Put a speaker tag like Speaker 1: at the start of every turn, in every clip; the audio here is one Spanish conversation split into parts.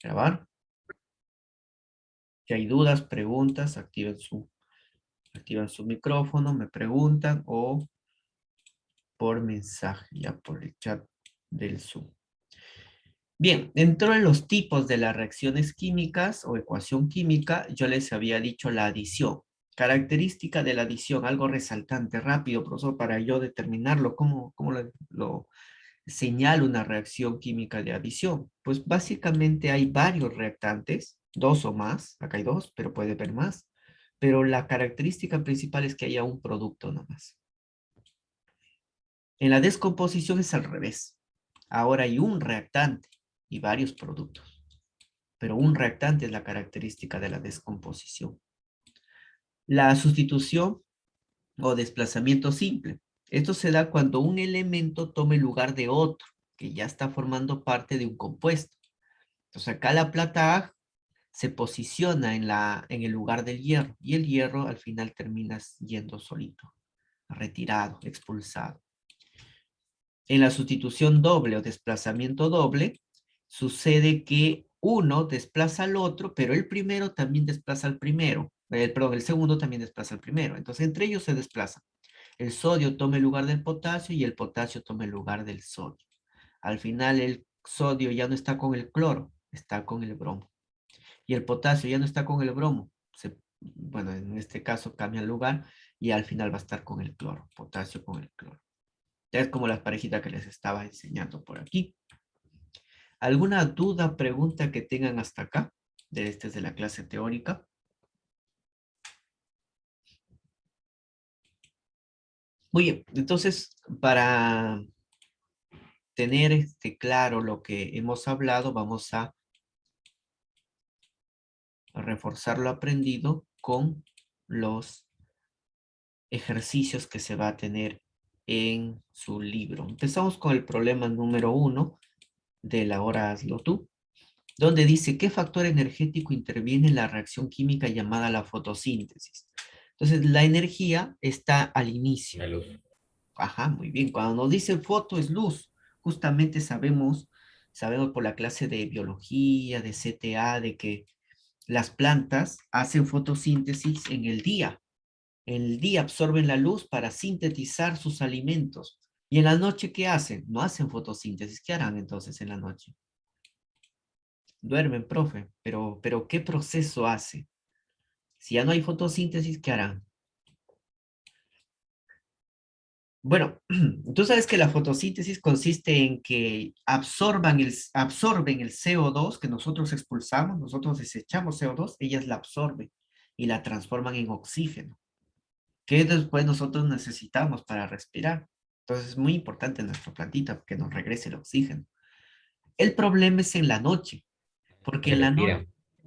Speaker 1: Grabar. Si hay dudas, preguntas, activan su micrófono, me preguntan o por mensaje, ya por el chat del Zoom. Bien, dentro de los tipos de las reacciones químicas o ecuación química, yo les había dicho la adición. Característica de la adición, algo resaltante, rápido, profesor, para yo determinarlo, ¿cómo lo señalo una reacción química de adición? Pues básicamente hay varios reactantes, dos o más, acá hay dos, pero puede haber más, pero la característica principal es que haya un producto nomás. En la descomposición es al revés. Ahora hay un reactante y varios productos, pero un reactante es la característica de la descomposición. La sustitución o desplazamiento simple. Esto se da cuando un elemento tome el lugar de otro, que ya está formando parte de un compuesto. Entonces acá la plata A se posiciona en el lugar del hierro y el hierro al final termina yendo solito, retirado, expulsado. En la sustitución doble o desplazamiento doble, sucede que uno desplaza al otro, pero el primero también desplaza al primero. Perdón, el segundo también desplaza al primero. Entonces, entre ellos se desplazan. El sodio toma el lugar del potasio y el potasio toma el lugar del sodio. Al final, el sodio ya no está con el cloro, está con el bromo. Y el potasio ya no está con el bromo. Bueno, en este caso cambia el lugar y al final va a estar con el cloro, potasio con el cloro. Es como las parejitas que les estaba enseñando por aquí. ¿Alguna duda, pregunta que tengan hasta acá? Desde la clase teórica. Muy bien, entonces, para tener claro lo que hemos hablado, vamos a reforzar lo aprendido con los ejercicios que se va a tener en su libro. Empezamos con el problema número 1 de la hora hazlo tú, donde dice qué factor energético interviene en la reacción química llamada la fotosíntesis. Entonces, la energía está al inicio.
Speaker 2: La luz.
Speaker 1: Ajá, muy bien. Cuando nos dice foto es luz, justamente sabemos por la clase de biología, de CTA, de que las plantas hacen fotosíntesis en el día. En el día absorben la luz para sintetizar sus alimentos. ¿Y en la noche qué hacen? No hacen fotosíntesis. ¿Qué harán entonces en la noche? Duermen, profe, pero ¿qué proceso hace? Si ya no hay fotosíntesis, ¿qué harán? Bueno, tú sabes que la fotosíntesis consiste en que absorben el CO2 que nosotros expulsamos, nosotros desechamos CO2, ellas la absorben y la transforman en oxígeno, que después nosotros necesitamos para respirar. Entonces es muy importante nuestra plantita que nos regrese el oxígeno. El problema es en la noche, porque
Speaker 2: Que respira.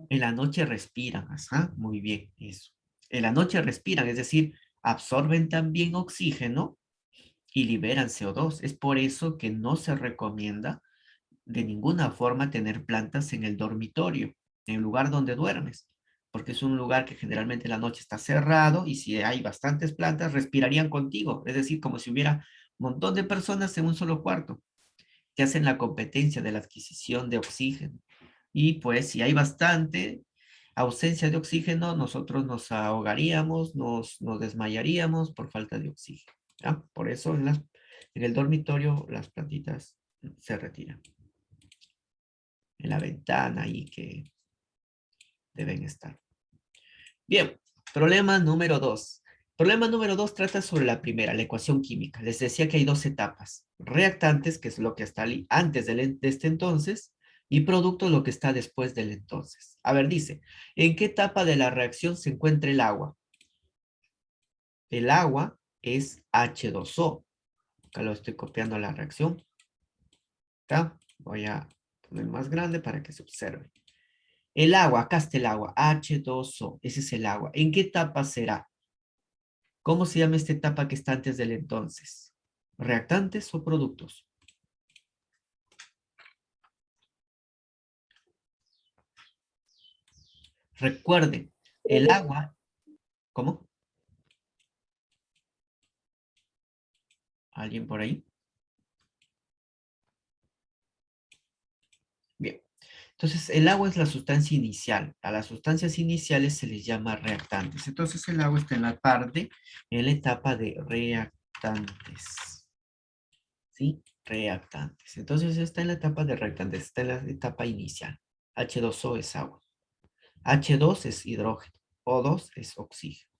Speaker 1: en la noche respiran, ajá, muy bien, eso. En la noche respiran, es decir, absorben también oxígeno y liberan CO2. Es por eso que no se recomienda de ninguna forma tener plantas en el dormitorio, en el lugar donde duermes, porque es un lugar que generalmente en la noche está cerrado y si hay bastantes plantas respirarían contigo, es decir, como si hubiera un montón de personas en un solo cuarto que hacen la competencia de la adquisición de oxígeno. Y pues si hay bastante ausencia de oxígeno, nosotros nos ahogaríamos, nos desmayaríamos por falta de oxígeno. ¿Ya? Por eso en el dormitorio las plantitas se retiran. En la ventana y que deben estar. Bien, problema número 2. Problema número 2 trata sobre la primera, la ecuación química. Les decía que hay dos etapas. Reactantes, que es lo que está antes de este entonces, y producto, lo que está después del entonces. A ver, dice, ¿en qué etapa de la reacción se encuentra el agua? El agua es H2O. Acá lo estoy copiando a la reacción. Acá voy a poner más grande para que se observe. El agua, acá está el agua, H2O, ese es el agua. ¿En qué etapa será? ¿Cómo se llama esta etapa que está antes del entonces? ¿Reactantes o productos? Recuerden, el agua, ¿cómo? ¿Alguien por ahí? Bien. Entonces, el agua es la sustancia inicial. A las sustancias iniciales se les llama reactantes. Entonces, el agua está en la etapa de reactantes. ¿Sí? Reactantes. Entonces, está en la etapa de reactantes, está en la etapa inicial. H2O es agua. H2 es hidrógeno. O2 es oxígeno.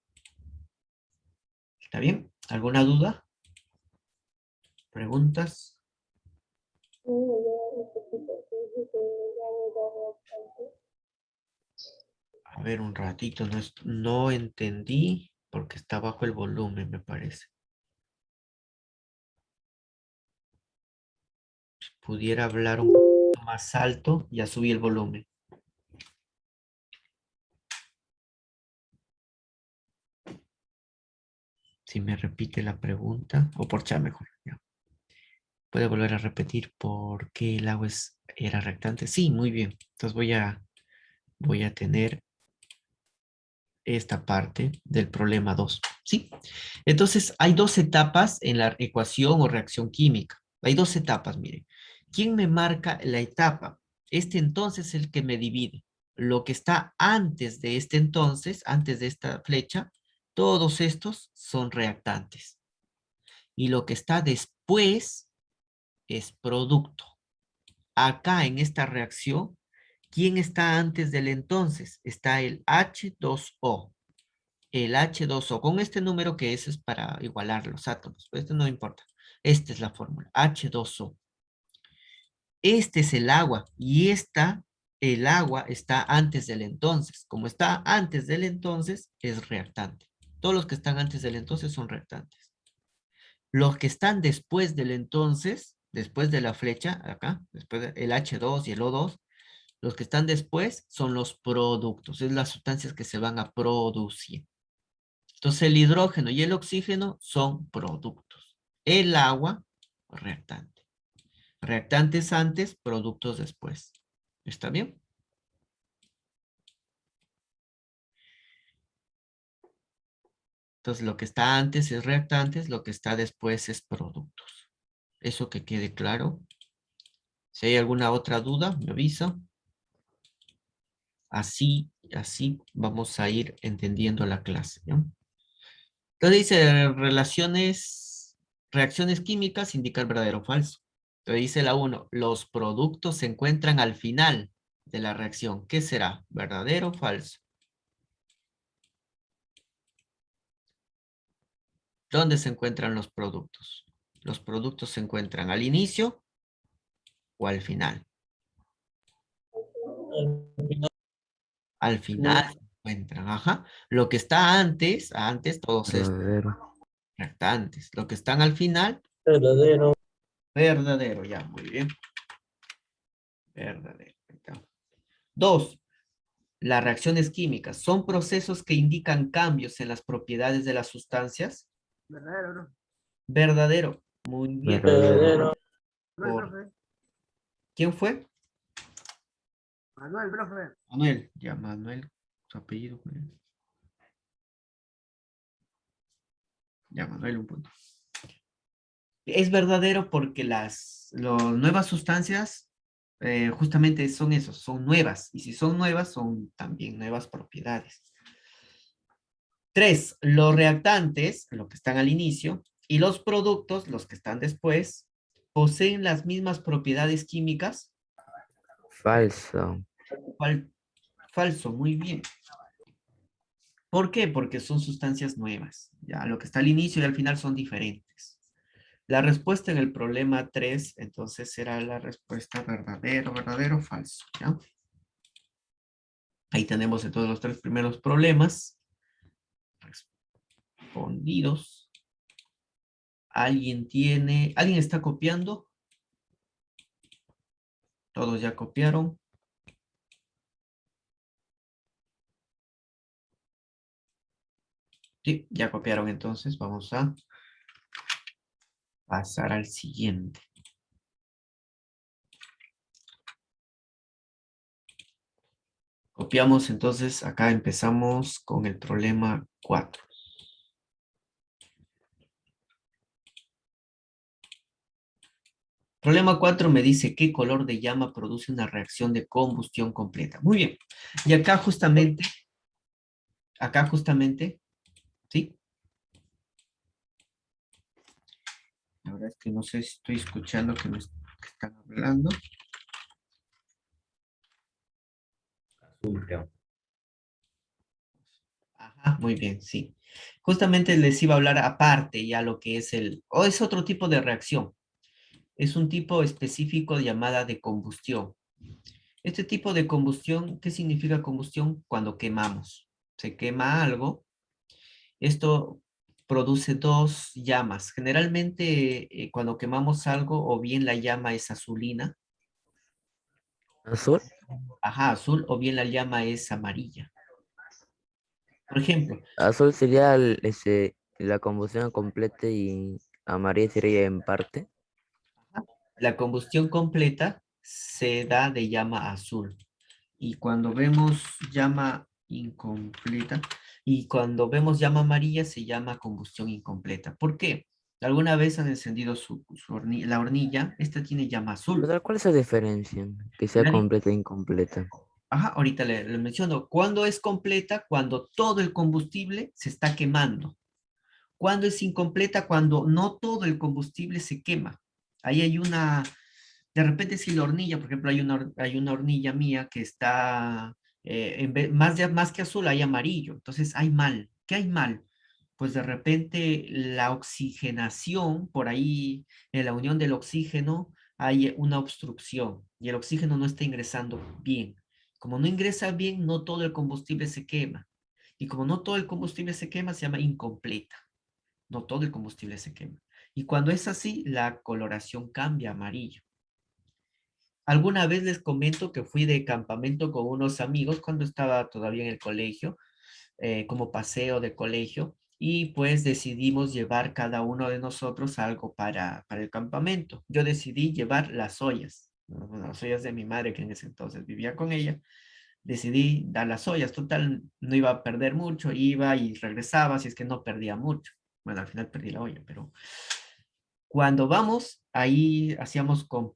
Speaker 1: ¿Está bien? ¿Alguna duda? ¿Preguntas? A ver, un ratito, no entendí porque está bajo el volumen, me parece. Si pudiera hablar un poquito más alto, ya subí el volumen. Si me repite la pregunta, o por chat mejor, ya. ¿Puede volver a repetir por qué el agua era reactante? Sí, muy bien. Entonces voy a tener esta parte del problema 2. ¿Sí? Entonces, hay dos etapas en la ecuación o reacción química. Hay dos etapas, miren. ¿Quién me marca la etapa? Este entonces es el que me divide. Lo que está antes de este entonces, antes de esta flecha, todos estos son reactantes. Y lo que está después es producto. Acá en esta reacción, ¿quién está antes del entonces? Está el H2O. El H2O, con este número que es para igualar los átomos, pero esto no importa. Esta es la fórmula, H2O. Este es el agua y el agua está antes del entonces. Como está antes del entonces, es reactante. Todos los que están antes del entonces son reactantes. Los que están después del entonces, después de la flecha, acá, después del H2 y el O2, los que están después son los productos, es las sustancias que se van a producir. Entonces el hidrógeno y el oxígeno son productos. El agua, reactante. Reactantes antes, productos después. ¿Está bien? Entonces lo que está antes es reactantes, lo que está después es productos. Eso que quede claro. Si hay alguna otra duda, me avisa. Así vamos a ir entendiendo la clase, ¿no? Entonces dice reacciones químicas indican verdadero o falso. Entonces dice la 1, los productos se encuentran al final de la reacción. ¿Qué será? ¿Verdadero o falso? ¿Dónde se encuentran los productos? Los productos se encuentran al inicio o al final. Al final se encuentran, ajá. Lo que está antes todos es
Speaker 2: Verdadero.
Speaker 1: reactantes. Lo que están al final,
Speaker 3: Verdadero.
Speaker 1: verdadero, ya, muy bien. Verdadero. Ahí está. 2. Las reacciones químicas son procesos que indican cambios en las propiedades de las sustancias.
Speaker 3: Verdadero, ¿no?
Speaker 1: Verdadero. Muy bien.
Speaker 2: Verdadero.
Speaker 1: Por... ¿Quién fue?
Speaker 3: Manuel, profe.
Speaker 1: Manuel. Ya, Manuel. Su apellido. Ya, Manuel, un punto. Es verdadero porque las nuevas sustancias justamente son esos, son nuevas. Y si son nuevas, son también nuevas propiedades. 3, los reactantes, lo que están al inicio, y los productos, los que están después, poseen las mismas propiedades químicas.
Speaker 2: Falso.
Speaker 1: Falso, muy bien. ¿Por qué? Porque son sustancias nuevas. Ya, lo que está al inicio y al final son diferentes. La respuesta en el problema 3, entonces será la respuesta verdadero, verdadero, falso. ¿Ya? Ahí tenemos entonces los tres primeros problemas respondidos. ¿Alguien está copiando? Todos ya copiaron. Sí, ya copiaron entonces. Vamos a pasar al siguiente. Copiamos entonces, acá empezamos con el problema 4. Problema 4 me dice qué color de llama produce una reacción de combustión completa. Muy bien. Y acá justamente, ¿sí? La verdad es que no sé si estoy escuchando que que están hablando.
Speaker 2: Azul, creo.
Speaker 1: Ajá, muy bien, sí. Justamente les iba a hablar aparte ya lo que es o es otro tipo de reacción. Es un tipo específico llamada de combustión. Este tipo de combustión, ¿qué significa combustión? Cuando quemamos. Se quema algo. Esto produce dos llamas. Generalmente, cuando quemamos algo, o bien la llama es azulina,
Speaker 2: ¿Azul?
Speaker 1: ajá, azul, o bien la llama es amarilla. Por ejemplo,
Speaker 2: Azul sería la combustión completa y amarilla sería en parte.
Speaker 1: la combustión completa se da de llama azul. Y cuando vemos llama incompleta, y cuando vemos llama amarilla se llama combustión incompleta. ¿Por qué? ¿Alguna vez han encendido la hornilla? Esta tiene llama azul.
Speaker 2: Pero ¿cuál es la diferencia? Que sea
Speaker 1: La di-
Speaker 2: completa e incompleta.
Speaker 1: Ajá, ahorita le menciono. ¿Cuándo es completa? Cuando todo el combustible se está quemando. ¿Cuándo es incompleta? Cuando no todo el combustible se quema. Ahí hay de repente si la hornilla, por ejemplo, hay una hornilla mía que está, más que azul, hay amarillo. Entonces hay mal. ¿Qué hay mal? Pues de repente la oxigenación, por ahí, en la unión del oxígeno, hay una obstrucción y el oxígeno no está ingresando bien. Como no ingresa bien, no todo el combustible se quema. Y como no todo el combustible se quema, se llama incompleta. No todo el combustible se quema. Y cuando es así, la coloración cambia a amarillo. Alguna vez les comento que fui de campamento con unos amigos cuando estaba todavía en el colegio, como paseo de colegio, y pues decidimos llevar cada uno de nosotros algo para el campamento. Yo decidí llevar las ollas, ¿no? Bueno, las ollas de mi madre, que en ese entonces vivía con ella. Decidí dar las ollas, total, no iba a perder mucho, iba y regresaba, si es que no perdía mucho. Bueno, al final perdí la olla, pero cuando vamos, ahí hacíamos con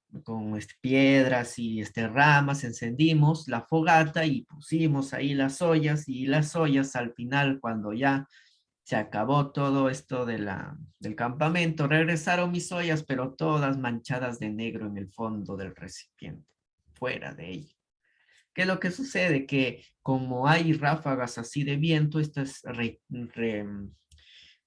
Speaker 1: piedras y ramas, encendimos la fogata y pusimos ahí las ollas, y las ollas al final, cuando ya se acabó todo esto del campamento, regresaron mis ollas, pero todas manchadas de negro en el fondo del recipiente, fuera de ella. ¿Qué es lo que sucede? Que como hay ráfagas así de viento, estas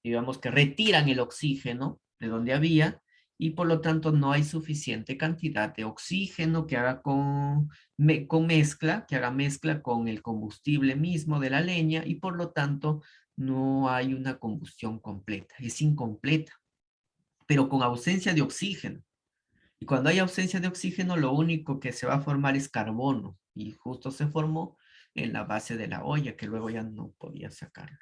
Speaker 1: digamos que retiran el oxígeno de donde había, y por lo tanto no hay suficiente cantidad de oxígeno que haga con mezcla, que haga mezcla con el combustible mismo de la leña, y por lo tanto no hay una combustión completa, es incompleta, pero con ausencia de oxígeno. Y cuando hay ausencia de oxígeno, lo único que se va a formar es carbono, y justo se formó en la base de la olla, que luego ya no podía sacarlo.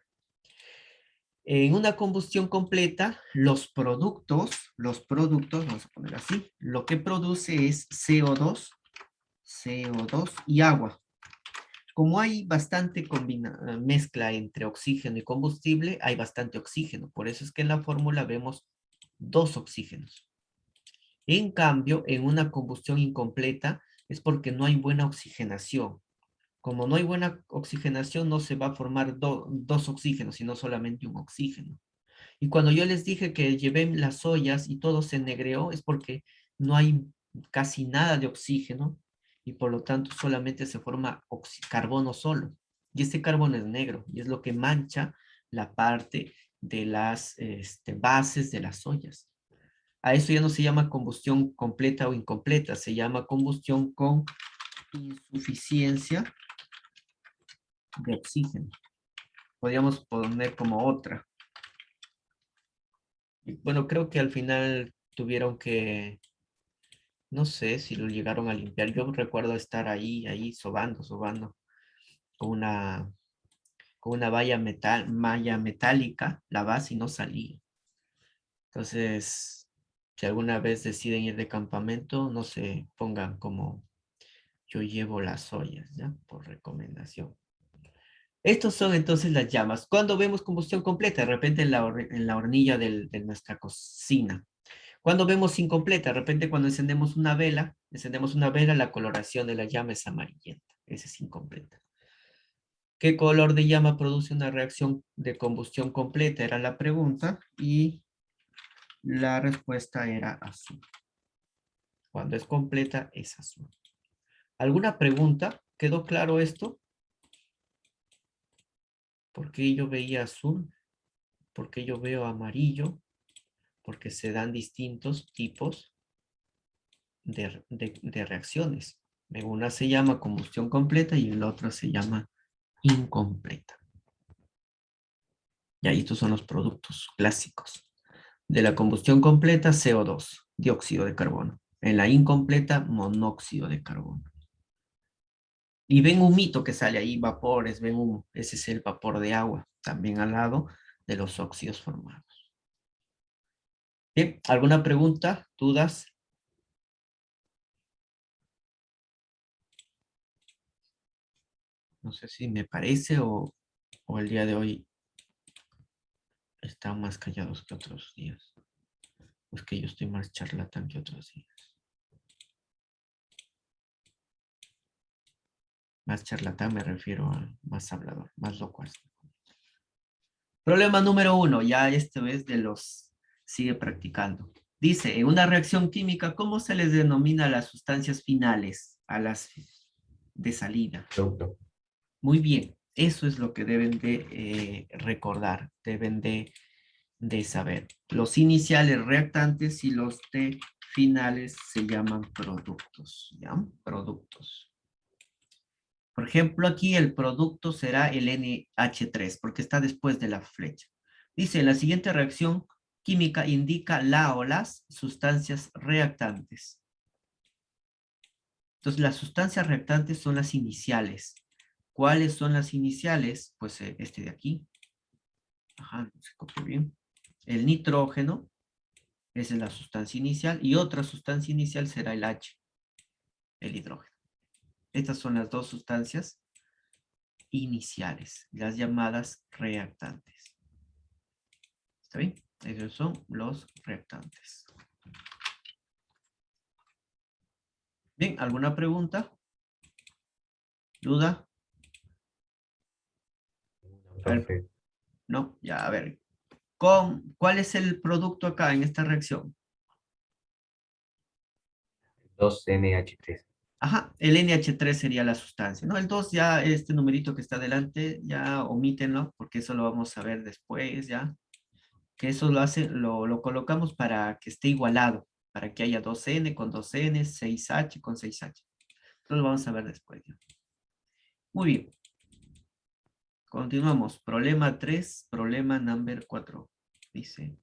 Speaker 1: En una combustión completa, los productos, vamos a poner así, lo que produce es CO2 y agua. Como hay bastante mezcla entre oxígeno y combustible, hay bastante oxígeno. Por eso es que en la fórmula vemos dos oxígenos. En cambio, en una combustión incompleta es porque no hay buena oxigenación. Como no hay buena oxigenación, no se va a formar dos oxígenos, sino solamente un oxígeno. Y cuando yo les dije que llevé las ollas y todo se negreó, es porque no hay casi nada de oxígeno, y por lo tanto solamente se forma carbono solo. Y este carbono es negro y es lo que mancha la parte de las bases de las ollas. A eso ya no se llama combustión completa o incompleta, se llama combustión con insuficiencia de oxígeno. Podríamos poner como otra. Y bueno, creo que al final tuvieron que, no sé si lo llegaron a limpiar. Yo recuerdo estar ahí sobando, con una, con una malla metálica, la base, y no salía. Entonces, si alguna vez deciden ir de campamento, no se pongan como yo llevo las ollas, ¿ya? Por recomendación. Estos son entonces las llamas. Cuando vemos combustión completa, de repente en la hornilla de nuestra cocina. Cuando vemos incompleta, de repente cuando encendemos una vela, la coloración de la llama es amarillenta. Esa es incompleta. ¿Qué color de llama produce una reacción de combustión completa? Era la pregunta y la respuesta era azul. Cuando es completa es azul. ¿Alguna pregunta? ¿Quedó claro esto? ¿Por qué yo veía azul? ¿Por qué yo veo amarillo? Porque se dan distintos tipos de reacciones. En una se llama combustión completa y en la otra se llama incompleta. Y ahí estos son los productos clásicos. De la combustión completa, CO2, dióxido de carbono. En la incompleta, monóxido de carbono. Y ven un mito que sale ahí, vapores, ven humo. Ese es el vapor de agua, también al lado de los óxidos formados. Bien, ¿alguna pregunta? ¿Dudas? No sé si me parece o el día de hoy están más callados que otros días. Pues que yo estoy más charlatán que otros días. Más charlatán me refiero a más hablador, más locuaz. Problema número 1, ya esta vez de los sigue practicando. Dice, en una reacción química, ¿cómo se les denomina a las sustancias finales, a las de salida?
Speaker 4: Producto.
Speaker 1: Muy bien, eso es lo que deben de recordar, deben de saber. Los iniciales reactantes y los de finales se llaman productos, ¿ya? Productos. Por ejemplo, aquí el producto será el NH3, porque está después de la flecha. Dice, la siguiente reacción química indica la o las sustancias reactantes. Entonces, las sustancias reactantes son las iniciales. ¿Cuáles son las iniciales? Pues este de aquí. Ajá, no se copió bien. El nitrógeno, esa es la sustancia inicial, y otra sustancia inicial será el H, el hidrógeno. Estas son las dos sustancias iniciales, las llamadas reactantes. ¿Está bien? Esos son los reactantes. Bien, ¿alguna pregunta? ¿Duda? A ver,
Speaker 4: Profe,
Speaker 1: no, ya, a ver. ¿Cuál es el producto acá en esta reacción?
Speaker 4: 2NH3.
Speaker 1: Ajá, el NH3 sería la sustancia, ¿no? El 2 ya, este numerito que está adelante, ya omítenlo, porque eso lo vamos a ver después, ¿ya? Que eso lo colocamos para que esté igualado, para que haya 2N con 2N, 6H con 6H. Entonces lo vamos a ver después, ¿ya? Muy bien. Continuamos. Problema 3, problema number 4. Dice.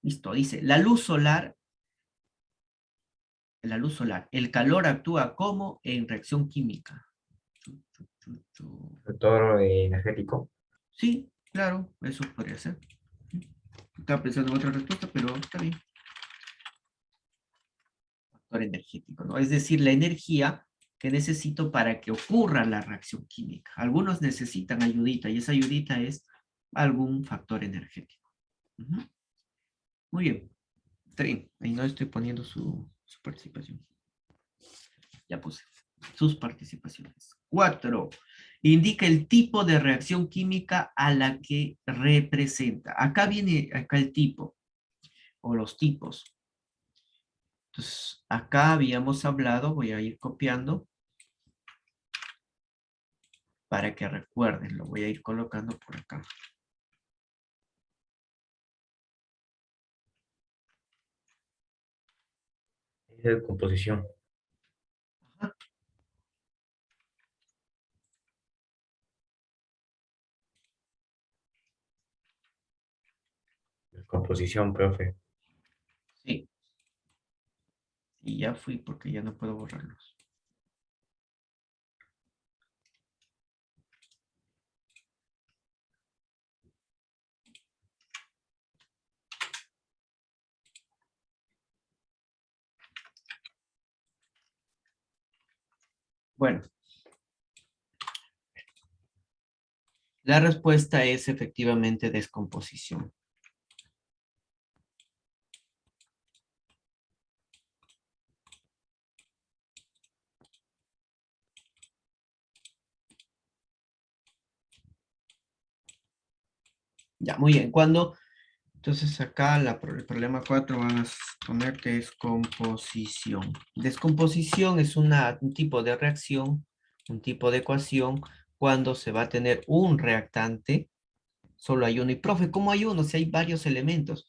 Speaker 1: Listo, dice, el calor actúa como en reacción química.
Speaker 4: Factor energético.
Speaker 1: Sí, claro, eso podría ser. Estaba pensando en otra respuesta, pero está bien. Factor energético, ¿no? Es decir, la energía que necesito para que ocurra la reacción química. Algunos necesitan ayudita y esa ayudita es algún factor energético. Ujú. Muy bien. Está bien. Ahí no estoy poniendo su participación. Ya puse sus participaciones. 4. Indica el tipo de reacción química a la que representa. Acá viene el tipo o los tipos. Entonces, acá habíamos hablado, voy a ir copiando para que recuerden, lo voy a ir colocando por acá.
Speaker 4: Es de composición.
Speaker 1: Ajá.
Speaker 4: Composición, profe.
Speaker 1: Sí, y ya fui porque ya no puedo borrarlos. Bueno, La respuesta es efectivamente descomposición. Ya, muy bien. Entonces acá el problema 4 van a poner descomposición. Descomposición es un tipo de reacción, un tipo de ecuación, cuando se va a tener un reactante, solo hay uno. Y profe, ¿cómo hay uno? Si hay varios elementos.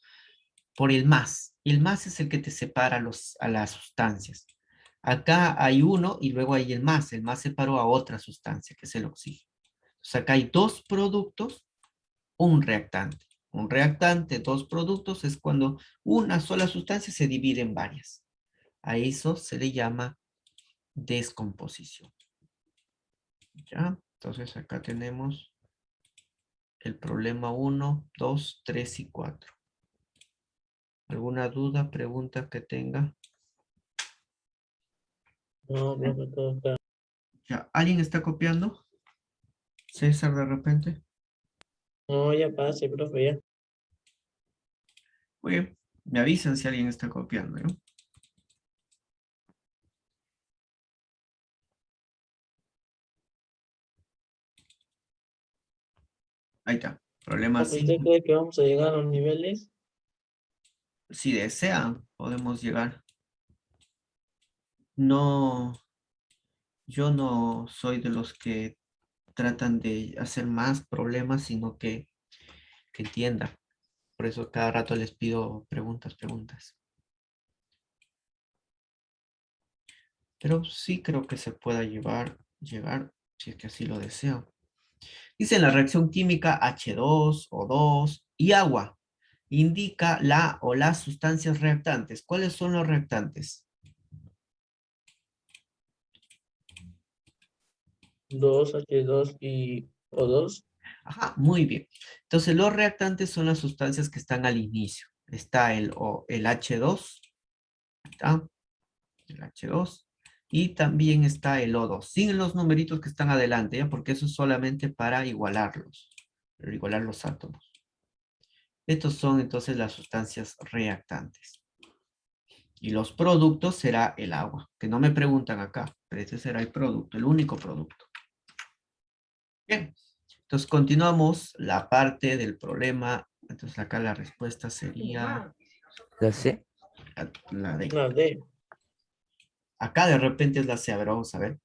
Speaker 1: Por el más. El más es el que te separa a las sustancias. Acá hay uno y luego hay el más. El más separó a otra sustancia, que es el oxígeno. Entonces acá hay dos productos, un reactante. Un reactante, dos productos, es cuando una sola sustancia se divide en varias. A eso se le llama descomposición. ¿Ya? Entonces acá tenemos el problema 1, 2, 3 y 4. ¿Alguna duda, pregunta que tenga?
Speaker 3: No, profe, todo está.
Speaker 1: ¿Ya? ¿Alguien está copiando? César, de repente.
Speaker 3: No, ya pase, profe, ya.
Speaker 1: Muy bien. Me avisan si alguien está copiando, ¿no? Ahí está. Problema
Speaker 3: Profe, ¿usted
Speaker 1: 5.
Speaker 3: cree que vamos a llegar a los niveles?
Speaker 1: Si desean, podemos llegar. No, yo no soy de los que tratan de hacer más problemas, sino que entiendan. Por eso cada rato les pido preguntas. Pero sí creo que se pueda llegar, si es que así lo desean. Dice la reacción química H2, O2 y agua. Indica la o las sustancias reactantes. ¿Cuáles son los reactantes?
Speaker 3: 2H2 y O2.
Speaker 1: Ajá, muy bien. Entonces, los reactantes son las sustancias que están al inicio. Está el H2, ¿está? El H2. Y también está el O2, sin los numeritos que están adelante, ¿ya? Porque eso es solamente para igualarlos, igualar los átomos. Estos son entonces las sustancias reactantes. Y los productos será el agua, que no me preguntan acá, pero este será el producto, el único producto. Bien, entonces continuamos la parte del problema. Entonces acá la respuesta sería
Speaker 2: La C.
Speaker 1: la D.
Speaker 3: La D.
Speaker 1: Acá de repente es la C, a ver, vamos a ver.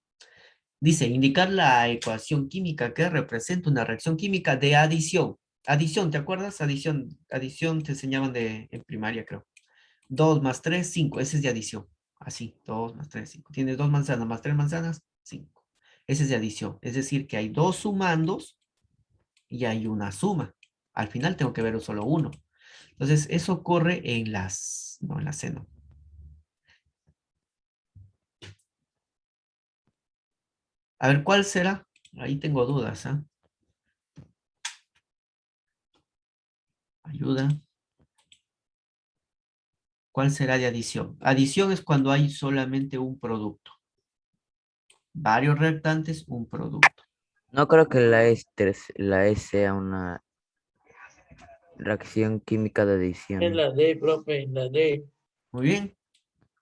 Speaker 1: Dice, indicar la ecuación química que representa una reacción química de adición. Adición, ¿te acuerdas? Adición te enseñaban en primaria, creo. 2 más 3, 5. Ese es de adición. Así, 2 más 3, 5. Tienes 2 manzanas más 3 manzanas, 5. Ese es de adición. Es decir, que hay dos sumandos y hay una suma. Al final tengo que ver solo uno. Entonces, eso ocurre no, en la C no. A ver, ¿cuál será? Ahí tengo dudas, ¿ah? Ayuda. ¿Cuál será de adición? Adición es cuando hay solamente un producto. Varios reactantes, un producto.
Speaker 2: No creo que la E sea una reacción química de
Speaker 3: Es
Speaker 2: adición.
Speaker 3: la D, profe, la D.
Speaker 1: Muy bien.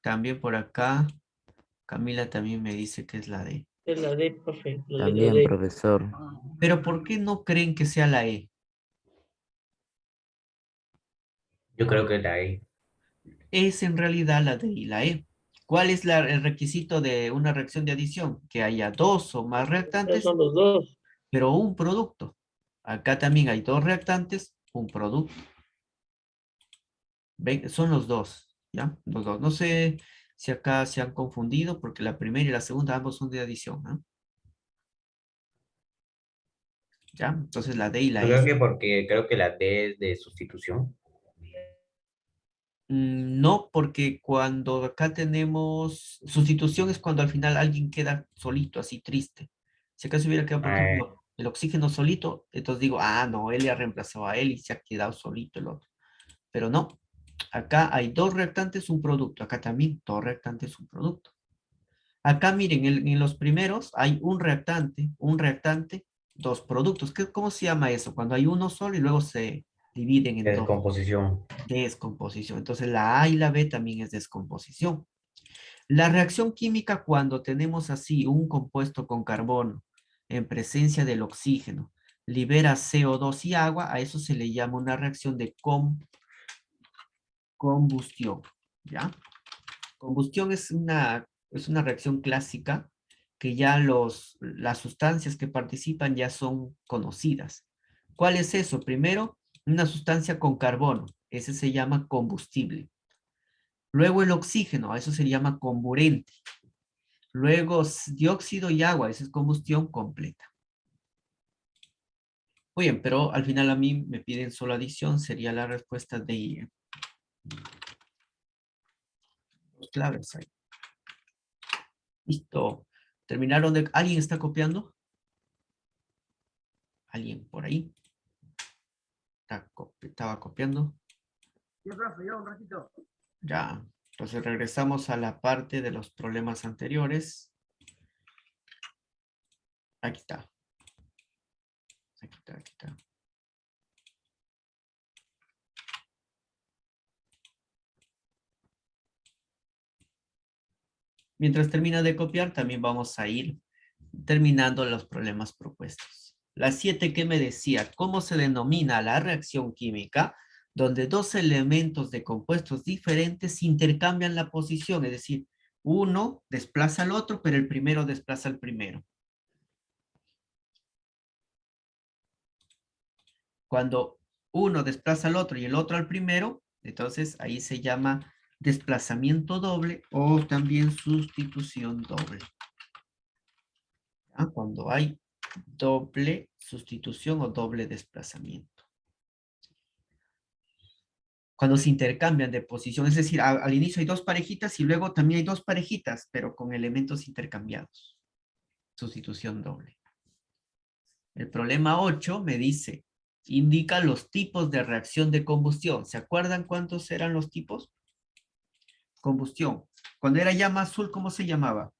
Speaker 1: También por acá, Camila también me dice que es la D.
Speaker 3: Es la D, profe, la letra
Speaker 2: También,
Speaker 3: D.
Speaker 2: profesor.
Speaker 1: Pero ¿por qué no creen que sea la E?
Speaker 4: Yo creo que la E.
Speaker 1: Es en realidad la D y la E. ¿Cuál es el requisito de una reacción de adición? Que haya dos o más
Speaker 3: Esos
Speaker 1: reactantes,
Speaker 3: son los dos.
Speaker 1: pero un producto. Acá también hay dos reactantes, un producto. ¿Ven? Son los dos, ¿ya? Los dos. No sé si acá se han confundido porque la primera y la segunda ambos son de adición, ¿no? ¿Ya? Entonces la D y la
Speaker 4: Yo
Speaker 1: E.
Speaker 4: creo que porque creo que la D es de sustitución.
Speaker 1: No, porque cuando acá tenemos sustitución es cuando al final alguien queda solito, así triste. Si acaso hubiera quedado, por
Speaker 4: Ah,
Speaker 1: ejemplo, el oxígeno solito, entonces digo, ah, no, él le ha reemplazado a él y se ha quedado solito el otro. Pero no, acá hay dos reactantes, un producto. Acá también dos reactantes, un producto. Acá miren, en los primeros hay un reactante dos productos. ¿Cómo se llama eso? Cuando hay uno solo y luego se dividen en
Speaker 4: De
Speaker 1: dos.
Speaker 4: descomposición.
Speaker 1: Descomposición. Entonces la A y la B también es descomposición. La reacción química cuando tenemos así un compuesto con carbono en presencia del oxígeno, libera CO2 y agua, a eso se le llama una reacción de combustión, ¿ya? Combustión es una reacción clásica que ya las sustancias que participan ya son conocidas. ¿Cuál es eso? Primero, una sustancia con carbono, ese se llama combustible. Luego el oxígeno, a eso se llama comburente. Luego dióxido y agua, esa es combustión completa. Muy bien, pero al final a mí me piden solo adición, sería la respuesta de I. Los claves ahí. Listo. ¿Terminaron de... ¿Alguien está copiando? ¿Alguien por ahí? Estaba copiando.
Speaker 5: Sí, profe, yo un ratito.
Speaker 1: Ya. Entonces regresamos a la parte de los problemas anteriores. Aquí está. Aquí está, aquí está. Mientras termina de copiar, también vamos a ir terminando los problemas propuestos. La 7 que me decía, ¿cómo se denomina la reacción química donde dos elementos de compuestos diferentes intercambian la posición? Es decir, uno desplaza al otro, pero el primero desplaza al primero. Cuando uno desplaza al otro y el otro al primero, entonces ahí se llama desplazamiento doble o también sustitución doble. ¿Ya? Cuando hay doble sustitución o doble desplazamiento. Cuando se intercambian de posición, es decir, al inicio hay dos parejitas y luego también hay dos parejitas, pero con elementos intercambiados. Sustitución doble. El problema 8 me dice, indica los tipos de reacción de combustión. ¿Se acuerdan cuántos eran los tipos? Combustión. Cuando era llama azul, ¿cómo se llamaba?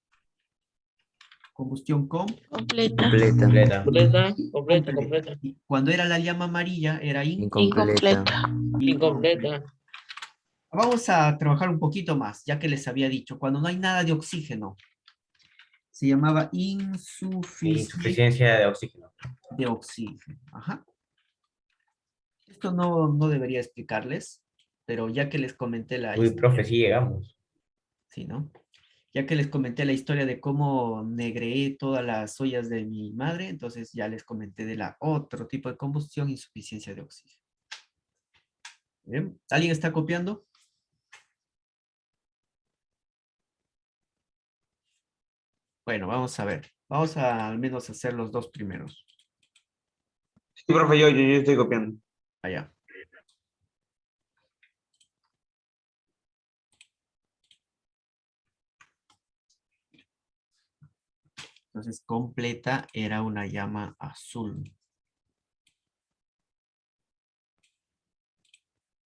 Speaker 1: Combustión
Speaker 6: Completa.
Speaker 2: Completa.
Speaker 3: Completa.
Speaker 1: Y cuando era la llama amarilla, era
Speaker 2: Incompleta.
Speaker 3: Incompleta.
Speaker 1: Vamos a trabajar un poquito más, ya que les había dicho, cuando no hay nada de oxígeno, se llamaba insuficiencia
Speaker 4: Insuficiencia de oxígeno.
Speaker 1: de oxígeno. Ajá. Esto no debería explicarles, pero ya que les comenté la
Speaker 4: Uy,
Speaker 1: historia,
Speaker 4: profe, sí llegamos.
Speaker 1: sí, ¿no? Ya que les comenté la historia de cómo negreé todas las ollas de mi madre, entonces ya les comenté de la otro tipo de combustión, insuficiencia de oxígeno. ¿Bien? ¿Alguien está copiando? Bueno, vamos a ver. Vamos a al menos hacer los dos primeros.
Speaker 5: Sí, profe, yo estoy copiando.
Speaker 1: Allá. Entonces, completa era una llama azul.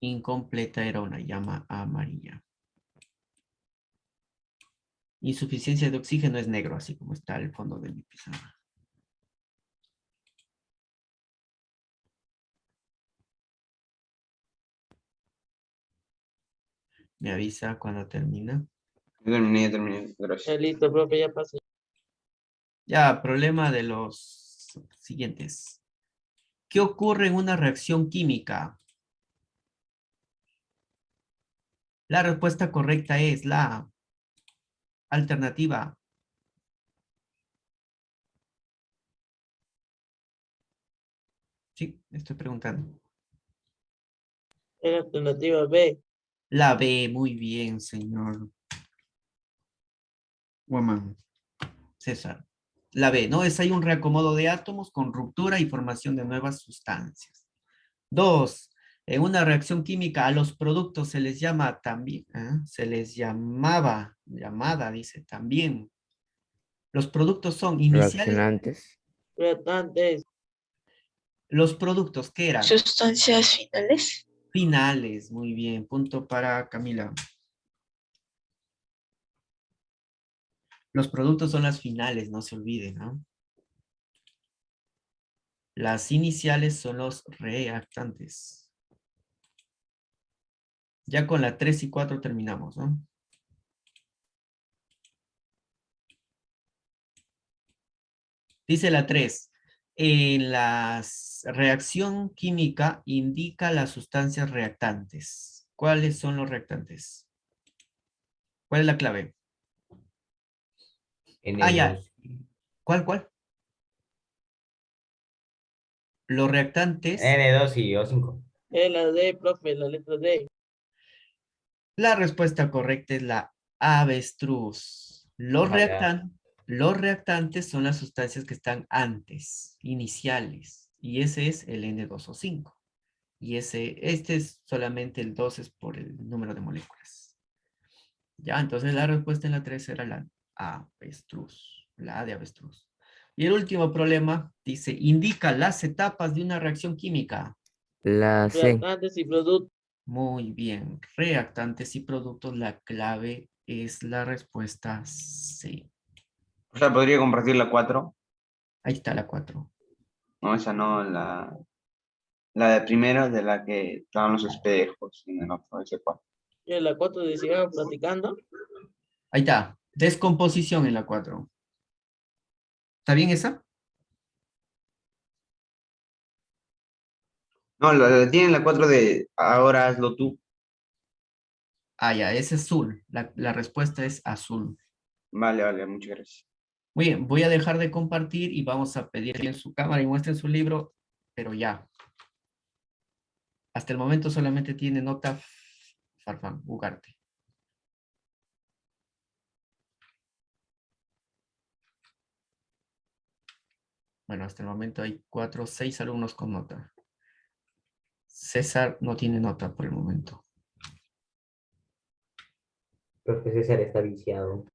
Speaker 1: Incompleta era una llama amarilla. Insuficiencia de oxígeno es negro, así como está el fondo de mi pizarra. Me avisa cuando termina.
Speaker 5: Ya terminé, gracias.
Speaker 3: Listo, profe, ya pasé.
Speaker 1: Ya, problema de los siguientes. ¿Qué ocurre en una reacción química? La respuesta correcta es la alternativa. Sí, estoy preguntando.
Speaker 3: La alternativa B.
Speaker 1: La B, muy bien, señor Woman. César. La B, ¿no? Es ahí un reacomodo de átomos con ruptura y formación de nuevas sustancias. 2. En una reacción química a los productos se les llama también, se les llamada, dice también. Los productos son iniciales.
Speaker 2: Reaccionantes.
Speaker 3: Reactantes.
Speaker 1: Los productos, ¿qué eran?
Speaker 6: Sustancias finales.
Speaker 1: Finales, muy bien. Punto para Camila. Los productos son las finales, no se olviden, ¿no? Las iniciales son los reactantes. Ya con la 3 y 4 terminamos, ¿no? Dice la 3. En la reacción química indica las sustancias reactantes. ¿Cuáles son los reactantes? ¿Cuál es la clave? Ah, ya. ¿Cuál? Los reactantes.
Speaker 4: N2 y O5.
Speaker 3: Es la D, profe, la letra D.
Speaker 1: La respuesta correcta es la avestruz.
Speaker 4: Vaya.
Speaker 1: Los reactantes son las sustancias que están antes, iniciales. Y ese es el N2O5. Y este es solamente el 2 es por el número de moléculas. Ya, entonces la respuesta en la 3 era la avestruz. La A de avestruz. Y el último problema dice, indica las etapas de una reacción química.
Speaker 2: La C.
Speaker 3: Reactantes y productos.
Speaker 1: Muy bien. Reactantes y productos, la clave es la respuesta C.
Speaker 5: O sea, podría compartir la 4.
Speaker 1: Ahí está la 4.
Speaker 5: No, esa no, la de primero de la que estaban los espejos en el otro, ese 4.
Speaker 3: Y en la 4 de sigamos platicando.
Speaker 1: Ahí está. Descomposición en la 4. ¿Está bien esa?
Speaker 5: No, la tienen la 4 de ahora hazlo tú.
Speaker 1: Ah, ya, es azul. La respuesta es azul.
Speaker 5: Vale, muchas gracias.
Speaker 1: Muy bien, voy a dejar de compartir y vamos a pedirle en su cámara y muestren su libro, pero ya. Hasta el momento solamente tiene nota Farfán, Ugarte. Bueno, hasta el momento hay 6 alumnos con nota. César no tiene nota por el momento.
Speaker 4: Profe César está viciado.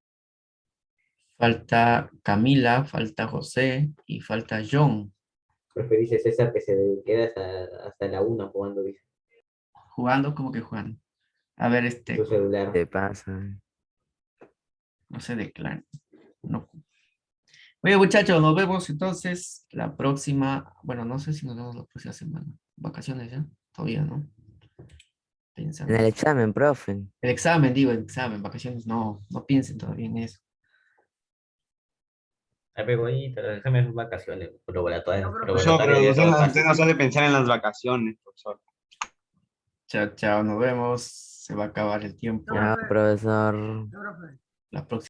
Speaker 1: Falta Camila, falta José y falta John.
Speaker 4: Profe dice César que se queda hasta la 1 jugando, dice,
Speaker 1: Jugando, como que jugando. A ver,
Speaker 4: su celular.
Speaker 2: ¿Qué pasa?
Speaker 1: no se declara. No. Oye, muchachos, nos vemos entonces la próxima. Bueno, no sé si nos vemos la próxima semana. Vacaciones ya, todavía, ¿no? Piensan.
Speaker 2: En el examen, profe.
Speaker 1: El examen, digo, el examen, vacaciones, no piensen todavía en eso.
Speaker 4: Ay, pero bonito, déjame en vacaciones, laboratorio.
Speaker 5: Profesor, pero usted nos hace pensar en las vacaciones, profesor.
Speaker 1: Chao, chao, nos vemos. Se va a acabar el tiempo.
Speaker 2: Chao, profesor.
Speaker 1: La próxima.